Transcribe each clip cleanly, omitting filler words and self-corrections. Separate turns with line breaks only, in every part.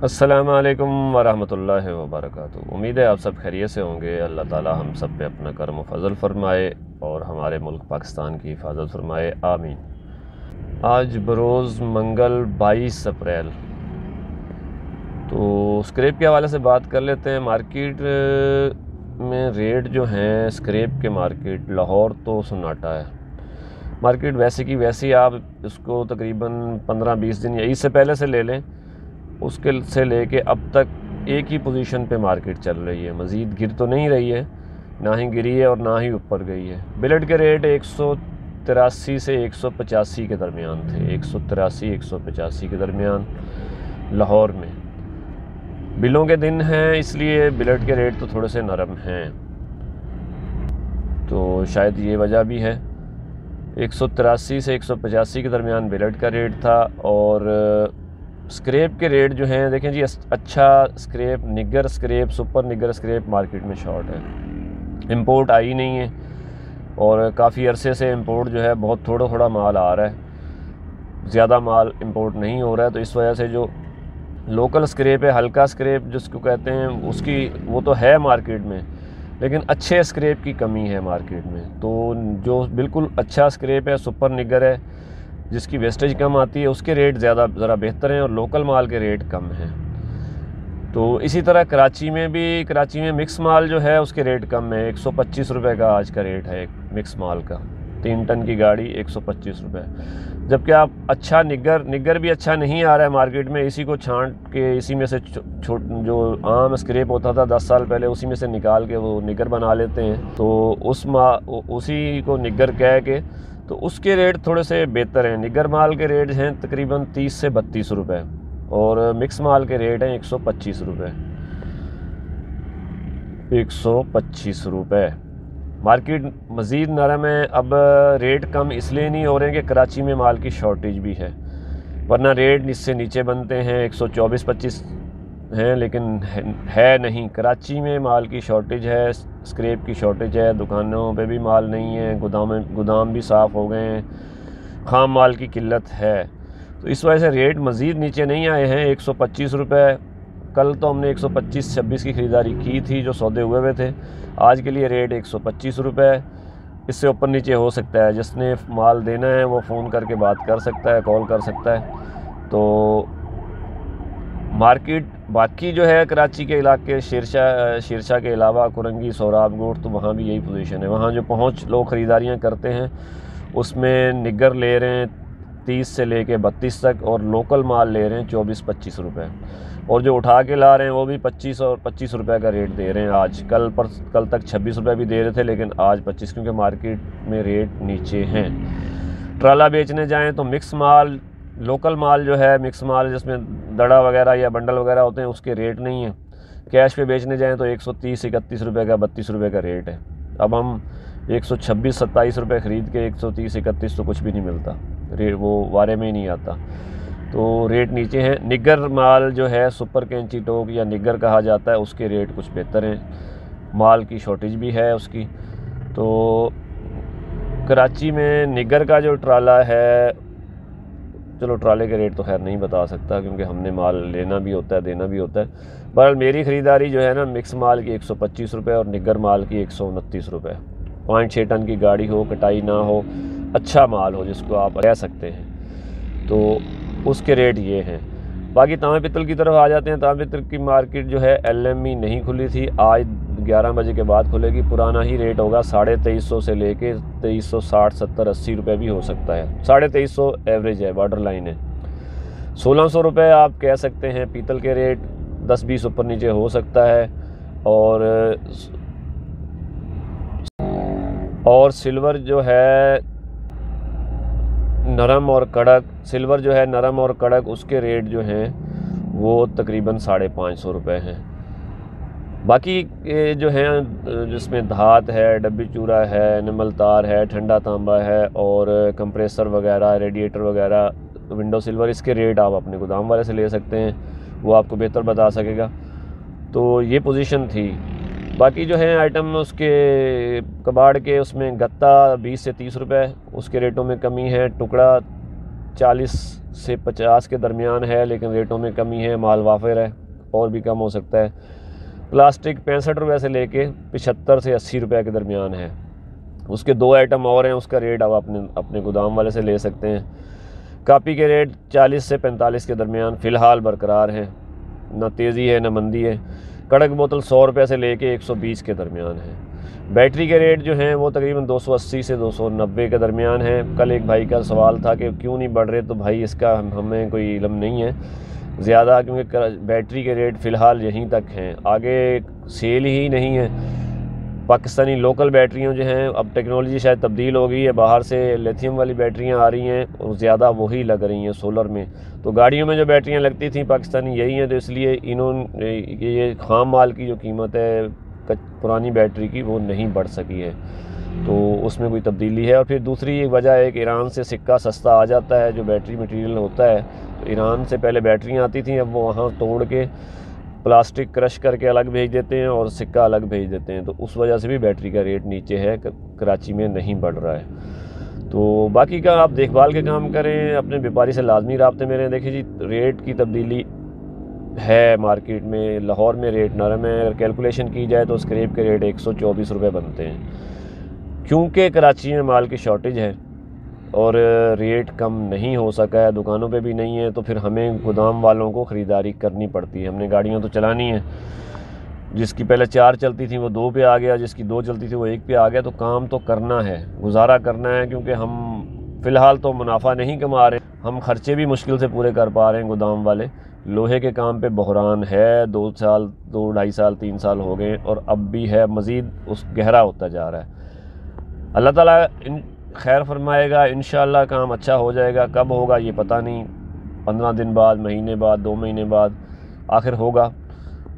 अस्सलामु अलैकुम वरहमतुल्लाहि वबरकातुहू। उम्मीद है आप सब खैरियत से होंगे। अल्लाह ताला हम सब पे अपना करम व फजल फरमाए और हमारे मुल्क पाकिस्तान की हिफाजत फरमाए, आमीन। आज बरोज़ मंगल 22 अप्रैल। तो स्क्रैप के हवाले से बात कर लेते हैं। मार्केट में रेट जो हैं स्क्रैप के, मार्केट लाहौर तो सन्नाटा है। मार्केट वैसे की वैसी, आप इसको तकरीबन 15-20 दिन या इससे पहले से ले लें, उसके से लेके अब तक एक ही पोजीशन पे मार्केट चल रही है। मज़ीद गिर तो नहीं रही है, ना ही गिरी है और ना ही ऊपर गई है। बिलेट के रेट 183 से 185 के दरमियान थे। 183-185 के दरमियान लाहौर में। बिलों के दिन हैं, इसलिए बिलेट के रेट तो थोड़े से नरम हैं, तो शायद ये वजह भी है। 183 से 185 के दरमियान बिलेट का रेट था। और स्क्रैप के रेट जो हैं देखें जी, अच्छा स्क्रैप, निगर स्क्रैप, सुपर निगर स्क्रैप मार्केट में शॉर्ट है। इंपोर्ट आई नहीं है और काफ़ी अरसे से इंपोर्ट जो है बहुत थोड़ा थोड़ा माल आ रहा है, ज़्यादा माल इंपोर्ट नहीं हो रहा है। तो इस वजह से जो लोकल स्क्रैप है, हल्का स्क्रैप जिसको कहते हैं, उसकी वो तो है मार्केट में, लेकिन अच्छे स्क्रैप की कमी है मार्केट में। तो जो बिल्कुल अच्छा स्क्रैप है, सुपर निगर है, जिसकी वेस्टेज कम आती है, उसके रेट ज़्यादा ज़रा बेहतर हैं और लोकल माल के रेट कम हैं। तो इसी तरह कराची में मिक्स माल जो है उसके रेट कम है। 125 रुपये का आज का रेट है एक मिक्स माल का। 3 टन की गाड़ी 125 रुपये। जबकि आप अच्छा निगर भी अच्छा नहीं आ रहा है मार्केट में। इसी को छांट के, इसी में से जो आम स्क्रैप होता था 10 साल पहले, उसी में से निकाल के वो निगर बना लेते हैं। तो उसी को निगर कह के, तो उसके रेट थोड़े से बेहतर हैं। निगर माल के रेट हैं तकरीबन 30 से 32 रुपये और मिक्स माल के रेट हैं 125 रुपये। 125 रुपये। मार्केट मज़ीद नरम है। अब रेट कम इसलिए नहीं हो रहे हैं कि कराची में माल की शॉर्टेज भी है, वरना रेट इससे नीचे बनते हैं। 124-25 हैं, लेकिन है नहीं। कराची में माल की शॉर्टेज है, स्क्रैप की शॉर्टेज है, दुकानों पे भी माल नहीं है, गोदाम भी साफ़ हो गए हैं, खाम माल की किल्लत है। तो इस वजह से रेट मज़ीद नीचे नहीं आए हैं। 125 रुपये। कल तो हमने 125-26 की ख़रीदारी की थी जो सौदे हुए थे। आज के लिए रेट 125 रुपये। इससे ऊपर नीचे हो सकता है। जिसने माल देना है वो फ़ोन करके बात कर सकता है, कॉल कर सकता है। तो मार्केट बाकी जो है कराची के इलाके, शेरशाह के अलावा कुरंगी, सोराब गोट, तो वहाँ भी यही पोजीशन है। वहाँ जो पहुँच लोग ख़रीदारियाँ करते हैं उसमें निगर ले रहे हैं 30 से लेके 32 तक, और लोकल माल ले रहे हैं 24-25 रुपये। और जो उठा के ला रहे हैं वो भी 25 और 25 रुपये का रेट दे रहे हैं आज। कल तक 26 रुपये भी दे रहे थे, लेकिन आज 25, क्योंकि मार्केट में रेट नीचे हैं। ट्राला बेचने जाएँ तो मिक्स माल, लोकल माल जो है मिक्स माल, जिसमें दड़ा वगैरह या बंडल वगैरह होते हैं, उसके रेट नहीं है। कैश पे बेचने जाएँ तो 130-31 रुपये का, 32 रुपये का रेट है। अब हम 126-27 रुपये ख़रीद के 130-31 तो कुछ भी नहीं मिलता, रेट वो वारे में ही नहीं आता। तो रेट नीचे हैं। निगर माल जो है, सुपर कैंची टोक या निगर कहा जाता है, उसके रेट कुछ बेहतर हैं। माल की शॉर्टेज भी है उसकी। तो कराची में निगर का जो ट्राला है, चलो ट्राले के रेट तो खैर नहीं बता सकता, क्योंकि हमने माल लेना भी होता है, देना भी होता है। बहरहाल मेरी ख़रीदारी जो है ना, मिक्स माल की 125 रुपये और निगर माल की 129 रुपये। 5.6 टन की गाड़ी हो, कटाई ना हो, अच्छा माल हो जिसको आप रह सकते हैं, तो उसके रेट ये हैं। बाकी तांबे पित्तल की तरफ आ जाते हैं। तांबे पित्तल की मार्केट जो है LME नहीं खुली थी, आज 11 बजे के बाद खुलेगी। पुराना ही रेट होगा 2350 से लेके 2360, 70, 80 रुपये भी हो सकता है। 2350 एवरेज है, बॉर्डर लाइन है। 1600 रुपये आप कह सकते हैं पीतल के रेट। 10-20 ऊपर नीचे हो सकता है। और सिल्वर जो है नरम और कड़क, सिल्वर जो है नरम और कड़क, उसके रेट जो हैं वो तकरीबन 550 रुपये हैं। बाकी जो हैं, जिसमें धात है, डब्बी चूरा है, एनिमल तार है, ठंडा तांबा है और कंप्रेसर वगैरह, रेडिएटर वगैरह, विंडो सिल्वर, इसके रेट आप अपने गोदाम वाले से ले सकते हैं, वो आपको बेहतर बता सकेगा। तो ये पोजीशन थी। बाकी जो है आइटम उसके कबाड़ के, उसमें गत्ता 20 से 30 रुपये, उसके रेटों में कमी है। टुकड़ा 40 से 50 के दरमियान है, लेकिन रेटों में कमी है, माल वाफिर है, और भी कम हो सकता है। प्लास्टिक 65 रुपये से लेके 75 से 80 रुपये के दरमियान है। उसके 2 आइटम और हैं, उसका रेट आप अपने गोदाम वाले से ले सकते हैं। कापी के रेट 40 से 45 के दरमियान फ़िलहाल बरकरार हैं, ना तेज़ी है ना मंदी है। कड़क बोतल 100 रुपये से लेके 120 के दरमियान है। बैटरी के रेट जो हैं वो तकरीबन 280 से 290 के दरमियान है। कल एक भाई का सवाल था कि क्यों नहीं बढ़ रहे, तो भाई इसका हमें कोई इल्म नहीं है ज़्यादा, क्योंकि बैटरी के रेट फ़िलहाल यहीं तक हैं, आगे सेल ही नहीं है। पाकिस्तानी लोकल बैटरियाँ जो हैं, अब टेक्नोलॉजी शायद तब्दील हो गई है, बाहर से लिथियम वाली बैटरियाँ आ रही हैं और ज़्यादा वही लग रही हैं सोलर में। तो गाड़ियों में जो बैटरियाँ लगती थी पाकिस्तानी यही हैं, तो इसलिए इन्होंने ये ख़ाम माल की जो कीमत है पुरानी बैटरी की वो नहीं बढ़ सकी है, तो उसमें कोई तब्दीली है। और फिर दूसरी वजह है कि ईरान से सिक्का सस्ता आ जाता है, जो बैटरी मटेरियल होता है। तो ईरान से पहले बैटरियाँ आती थी, अब वो वहाँ तोड़ के प्लास्टिक क्रश करके अलग भेज देते हैं और सिक्का अलग भेज देते हैं, तो उस वजह से भी बैटरी का रेट नीचे है, कराची में नहीं बढ़ रहा है। तो बाकी का आप देखभाल के काम करें, अपने व्यापारी से लाजमी राब्ते में रहें। देखिए जी, रेट की तब्दीली है मार्केट में। लाहौर में रेट नरम है, अगर कैलकुलेशन की जाए तो स्क्रैप के रेट 124 रुपये बनते हैं, क्योंकि कराची में माल की शॉर्टेज है और रेट कम नहीं हो सका है, दुकानों पे भी नहीं है, तो फिर हमें गोदाम वालों को ख़रीदारी करनी पड़ती है। हमने गाड़ियाँ तो चलानी है, जिसकी पहले 4 चलती थी वो 2 पे आ गया, जिसकी 2 चलती थी वो 1 पे आ गया। तो काम तो करना है, गुजारा करना है, क्योंकि हम फ़िलहाल तो मुनाफा नहीं कमा रहे, हम ख़र्चे भी मुश्किल से पूरे कर पा रहे हैं। गोदाम वाले लोहे के काम पे बहरान है, 2 साल 2 ढाई साल 3 साल हो गए और अब भी है, मज़ीद उस गहरा होता जा रहा है। अल्लाह ताला इन खैर फरमाएगा, इंशाअल्लाह काम अच्छा हो जाएगा। कब होगा ये पता नहीं, 15 दिन बाद, महीने बाद, 2 महीने बाद आखिर होगा।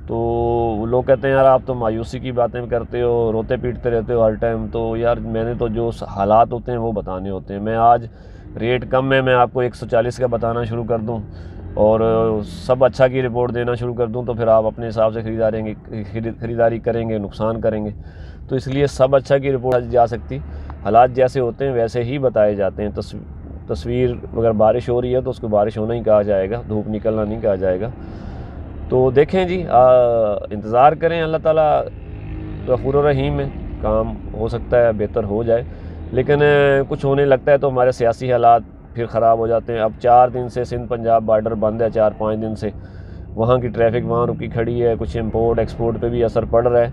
तो लोग कहते हैं यार आप तो मायूसी की बातें करते हो, रोते पीटते रहते हो हर टाइम। तो यार मैंने तो जो हालात होते हैं वो बताने होते हैं। मैं आज रेट कम है, मैं आपको 140 का बताना शुरू कर दूं और सब अच्छा की रिपोर्ट देना शुरू कर दूं, तो फिर आप अपने हिसाब से ख़रीदारी करेंगे, नुकसान करेंगे। तो इसलिए सब अच्छा की रिपोर्ट जा सकती, हालात जैसे होते हैं वैसे ही बताए जाते हैं। तस्वीर अगर बारिश हो रही है तो उसको बारिश होना ही कहा जाएगा, धूप निकलना नहीं कहा जाएगा। तो देखें जी, इंतज़ार करें, अल्लाह ताला गफूर रहीम है, काम हो सकता है बेहतर हो जाए, लेकिन कुछ होने लगता है तो हमारे सियासी हालात फिर ख़राब हो जाते हैं। अब 4 दिन से सिंध पंजाब बॉर्डर बंद है, 4-5 दिन से वहाँ की ट्रैफिक वहाँ रुकी खड़ी है, कुछ इंपोर्ट एक्सपोर्ट पे भी असर पड़ रहा है।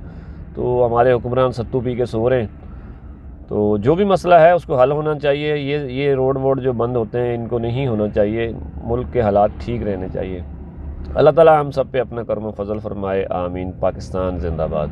तो हमारे हुक्मरान सत्तू पी के सो रहे हैं। तो जो भी मसला है उसको हल होना चाहिए। ये रोड वोड जो बंद होते हैं इनको नहीं होना चाहिए, मुल्क के हालात ठीक रहने चाहिए। अल्लाह ताला हम सब पे अपना करम फजल फरमाए, आमीन। पाकिस्तान जिंदाबाद।